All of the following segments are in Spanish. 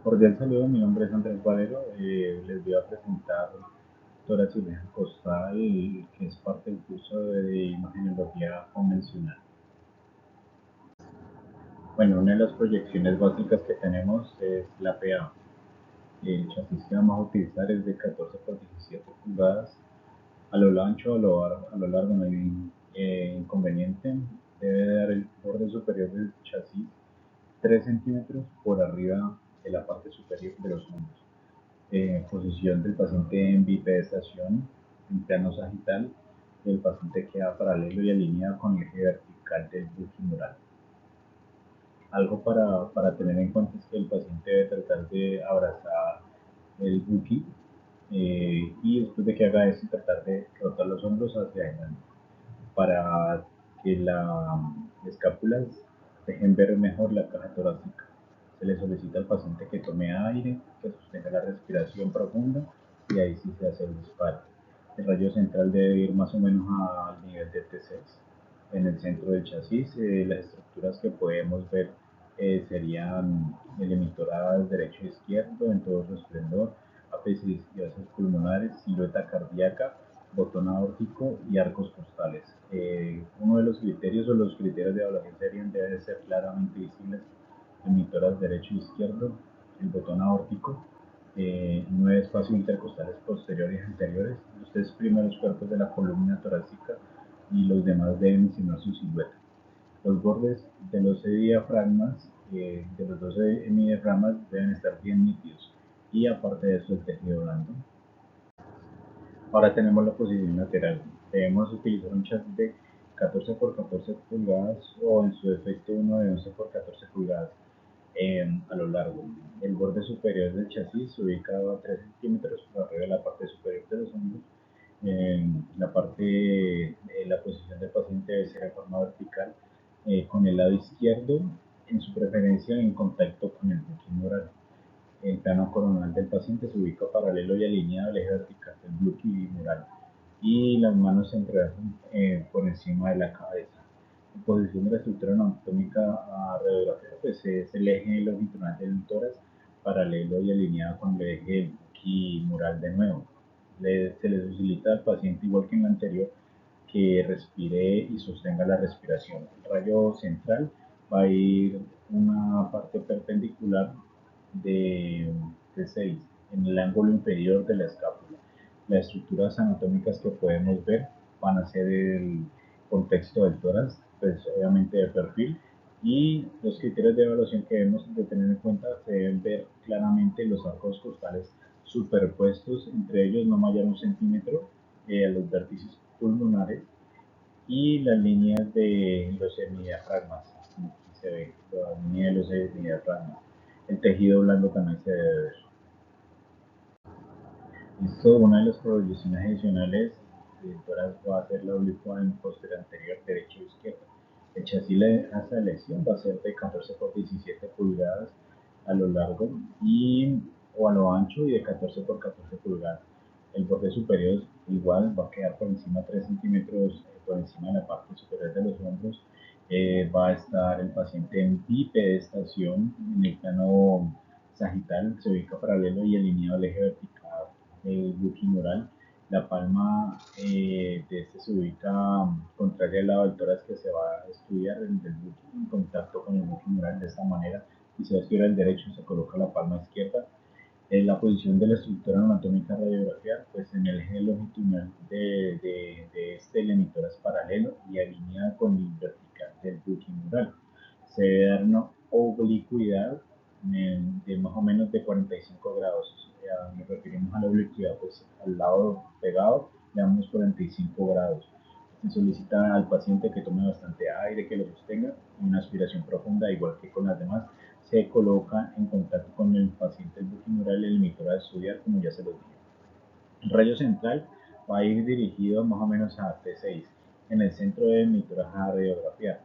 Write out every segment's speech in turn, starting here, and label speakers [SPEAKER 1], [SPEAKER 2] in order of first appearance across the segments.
[SPEAKER 1] Cordial saludo, mi nombre es Andrés Valero. Les voy a presentar tórax y oreja costal, que es parte del curso de imagenología convencional. Bueno, una de las proyecciones básicas que tenemos es la PA. El chasis que vamos a utilizar es de 14 por 17 pulgadas. A lo ancho, a lo largo no hay inconveniente. Debe dar el borde superior del chasis 3 centímetros por arriba de la parte superior de los hombros. Posición del paciente en bipedestación, en plano sagital. El paciente queda paralelo y alineado con el eje vertical del buque mural. Algo para tener en cuenta es que el paciente debe tratar de abrazar el buque y después de que haga eso tratar de rotar los hombros hacia adelante para que las escápulas dejen ver mejor la caja torácica. Se le solicita al paciente que tome aire, que sostenga la respiración profunda y ahí sí se hace el disparo. El rayo central debe ir más o menos al nivel de T6. En el centro del chasis, las estructuras que podemos ver serían el emitor derecho e izquierdo en todo su esplendor, ápices y vasos pulmonares, silueta cardíaca, botón aórtico y arcos costales. Uno de los criterios o los criterios de evaluación serían deben ser claramente visibles emitoras derecho e izquierdo, el botón aórtico, 9 espacios intercostales posteriores y anteriores, los 3 primeros cuerpos de la columna torácica y los demás deben enseñar su silueta. Los bordes de los diafragmas, de los 12 hemidiafragmas deben estar bien nítidos y aparte de eso el tejido blando. Ahora tenemos la posición lateral. Debemos utilizar un chasis de 14 por 14 pulgadas o en su defecto uno de 11 por 14 pulgadas a lo largo. El borde superior del chasis se ubica a 3 centímetros por arriba de la parte superior de los hombros. La posición del paciente debe ser de forma vertical, con el lado izquierdo en su preferencia en contacto con el buque mural. El plano coronal del paciente se ubica paralelo y alineado al eje vertical del glúteo mural y las manos se entrelazan por encima de la cabeza. En posición de la estructura anatómica a radiografía, pues es el eje longitudinal del tórax paralelo y alineado con el eje del glúteo mural de nuevo. Se le facilita al paciente, igual que en la anterior, que respire y sostenga la respiración. El rayo central va a ir una parte perpendicular de 6 en el ángulo inferior de la escápula. Las estructuras anatómicas que podemos ver van a ser el contexto del tórax, pues obviamente de perfil, y los criterios de evaluación que debemos de tener en cuenta se deben ver claramente los arcos costales superpuestos, entre ellos no mayor a 1 centímetro, a los vértices pulmonares y las líneas de los hemidiafragmas. Aquí se ve la línea de los hemidiafragmas. El tejido blando también se debe ver. Esto, una de las proyecciones adicionales de tórax va a ser la oblicua en posterior anterior derecha e izquierda. El chasis hasta elección va a ser de 14 por 17 pulgadas a lo largo y o a lo ancho y de 14 por 14 pulgadas. El borde superior igual va a quedar por encima 3 centímetros por encima de la parte superior de los hombros. Va a estar el paciente en bipedestación en el plano sagital, se ubica paralelo y alineado al eje vertical del buque mural. La palma de este se ubica contraria al lado del tórax que se va a estudiar, el del buque, en contacto con el buque mural de esta manera. Y si va a estudiar el derecho, se coloca la palma izquierda. En la posición de la estructura anatómica radiografiar, pues en el eje longitudinal de este el emitor es paralelo y alineado con el vertical del buque mural. Se debe dar una oblicuidad de más o menos de 45 grados. Nos referimos a la oblicuidad, pues al lado pegado le damos 45 grados. Se solicita al paciente que tome bastante aire, que lo sostenga, una aspiración profunda, igual que con las demás. Se coloca en contacto con el paciente el buque mural y el emitor a estudiar, como ya se lo dije. El rayo central va a ir dirigido más o menos a T6, en el centro de emitor a radiografía.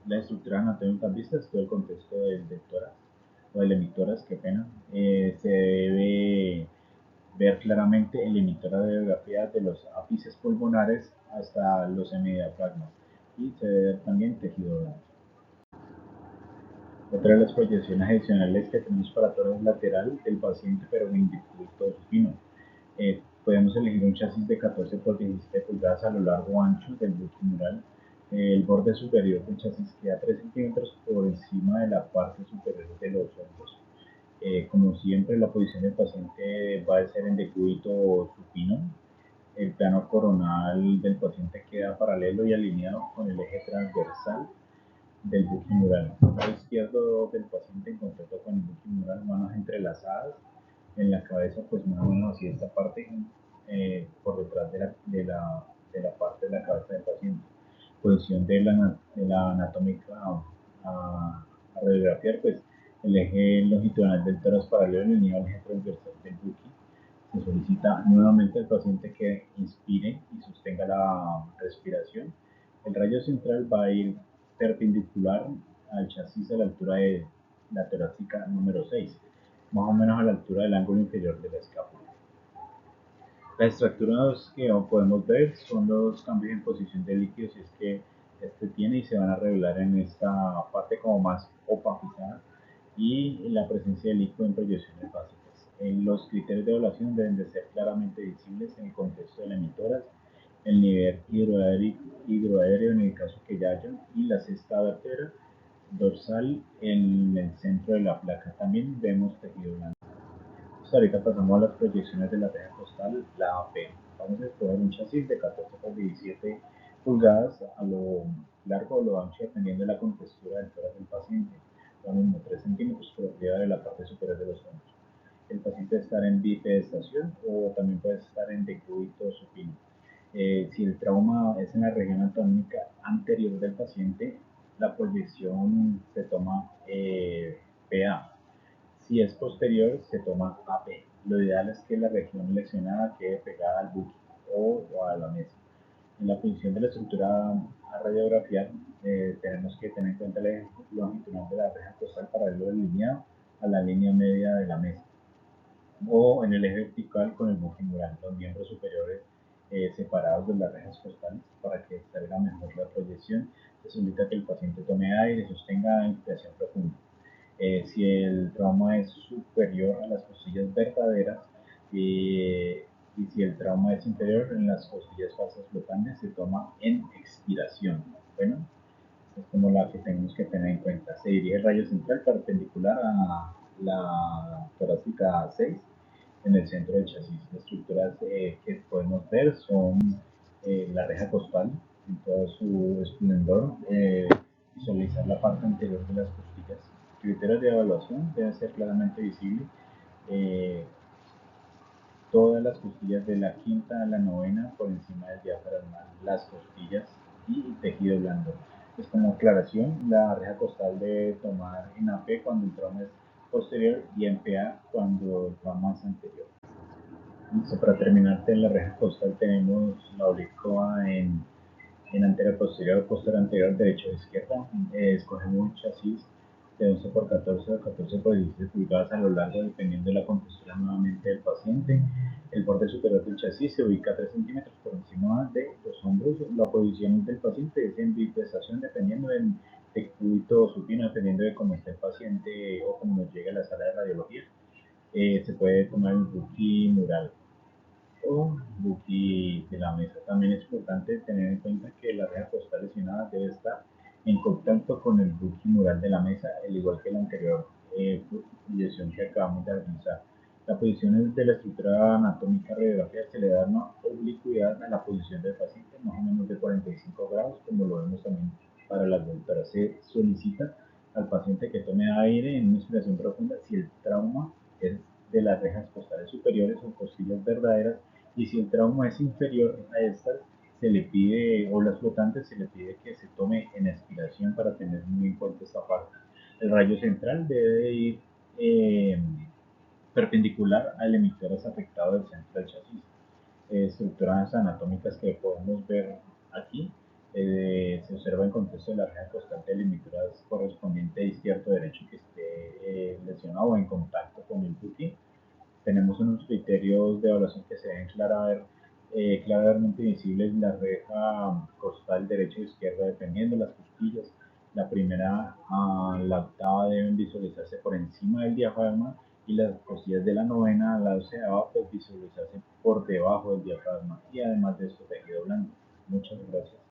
[SPEAKER 1] La estructura anatómica vista es todo el contexto del tórax o del emitórax, qué pena. Se debe ver claramente el emitor a radiografía de los ápices pulmonares hasta los hemidiafragmas y se debe ver también tejido blanco. Otra de las proyecciones adicionales que tenemos para todo es lateral del paciente, pero en decúbito supino. Podemos elegir un chasis de 14 por 17 pulgadas a lo largo o ancho del buquimural. El borde superior del chasis queda 3 centímetros por encima de la parte superior de los hombros. Como siempre, la posición del paciente va a ser en decúbito o supino. El plano coronal del paciente queda paralelo y alineado con el eje transversal del buquimural. El lado izquierdo del paciente en contacto con el buquimural, manos entrelazadas en la cabeza, pues más o menos así esta parte por detrás de la parte de la cabeza del paciente. Posición de la anatómica a radiografiar, pues el eje longitudinal del tórax paralelo alineado al eje transversal del buqui. Se solicita nuevamente al paciente que inspire y sostenga la respiración. El rayo central va a ir perpendicular al chasis a la altura de la torácica número 6, más o menos a la altura del ángulo inferior de la escápula. Las estructuras que podemos ver son los cambios en posición de líquido, si es que este tiene, y se van a revelar en esta parte como más opacizada, y la presencia de líquido en proyecciones básicas. Los criterios de evaluación deben de ser claramente visibles en el contexto de la emitoras, el nivel hidroaéreo en el caso que ya haya, y la cesta vértebra dorsal en el centro de la placa. También vemos tejido blanco. Entonces, ahorita pasamos a las proyecciones de la reja costal, la AP. Vamos a escoger un chasis de 14 por 17 pulgadas a lo largo o lo ancho, dependiendo de la contextura del tórax del paciente. Lo mismo, 3 centímetros por arriba de la parte superior de los hombros. El paciente estar en bipedestación o también puede estar en decúbito supino. Si el trauma es en la región anatómica anterior del paciente, la proyección se toma PA. Si es posterior, se toma AP. Lo ideal es que la región lesionada quede pegada al buque o a la mesa. En la posición de la estructura a radiografiar, tenemos que tener en cuenta el eje longitudinal de la reja costal paralelo alineado a la línea media de la mesa, o en el eje vertical con el buquimural, los miembros superiores separados de las rejas costales para que salga mejor la proyección. Eso indica que el paciente tome aire y sostenga inspiración profunda. Si el trauma es superior a las costillas verdaderas y si el trauma es inferior en las costillas falsas flotantes, se toma en expiración. Bueno, es como la que tenemos que tener en cuenta. Se dirige el rayo central perpendicular a la torácica 6 en el centro del chasis. Las estructuras que podemos ver son la reja costal en todo su esplendor, visualizar la parte anterior de las costillas. Criterios de evaluación deben ser claramente visibles. eh, Todas las costillas de la quinta a la novena por encima del diafragma, las costillas y tejido blando. Pues como aclaración, la reja costal debe tomar en AP cuando el trauma es posterior y en PA cuando el trauma es anterior. Listo, para terminar, en la reja costal tenemos la oblicua en anterior posterior, posterior anterior, derecha o izquierda. Escogemos un chasis de 11 por 14 o 14 por 16 pulgadas a lo largo, dependiendo de la contextura nuevamente del paciente. El borde superior del chasis se ubica 3 centímetros por encima de los hombros. La posición del paciente es en bipedestación, dependiendo del decúbito supino, dependiendo de cómo esté el paciente o cómo nos llegue a la sala de radiología. Se puede tomar el buquimural o buqui de la mesa. También es importante tener en cuenta que la reja costal lesionada debe estar en contacto con el buquimural de la mesa, al igual que la anterior proyección que acabamos de realizar. La posición de la estructura anatómica radiografía se le da una oblicuidad a la posición del paciente, más o menos de 45 grados, como lo vemos también para las ventanas. Se solicita al paciente que tome aire en una inspiración profunda si el trauma es de las rejas costales superiores o costillas verdaderas, y si el trauma es inferior a estas, se le pide, o las flotantes, se le pide que se tome en expiración para tener muy en cuenta esta parte. El rayo central debe ir perpendicular al emitoras afectado del centro del chasis. Estructuras anatómicas que podemos ver aquí, se observa en contexto de la reja costal del emitoras correspondiente izquierdo derecho que esté lesionado o en contacto con el buque. Tenemos unos criterios de evaluación que se deben claramente visibles: la reja costal derecha e izquierda dependiendo, las costillas, La primera a la octava deben visualizarse por encima del diafragma y las costillas de la novena a la doceava pues visualizarse por debajo del diafragma y además de su tejido blando. Muchas gracias.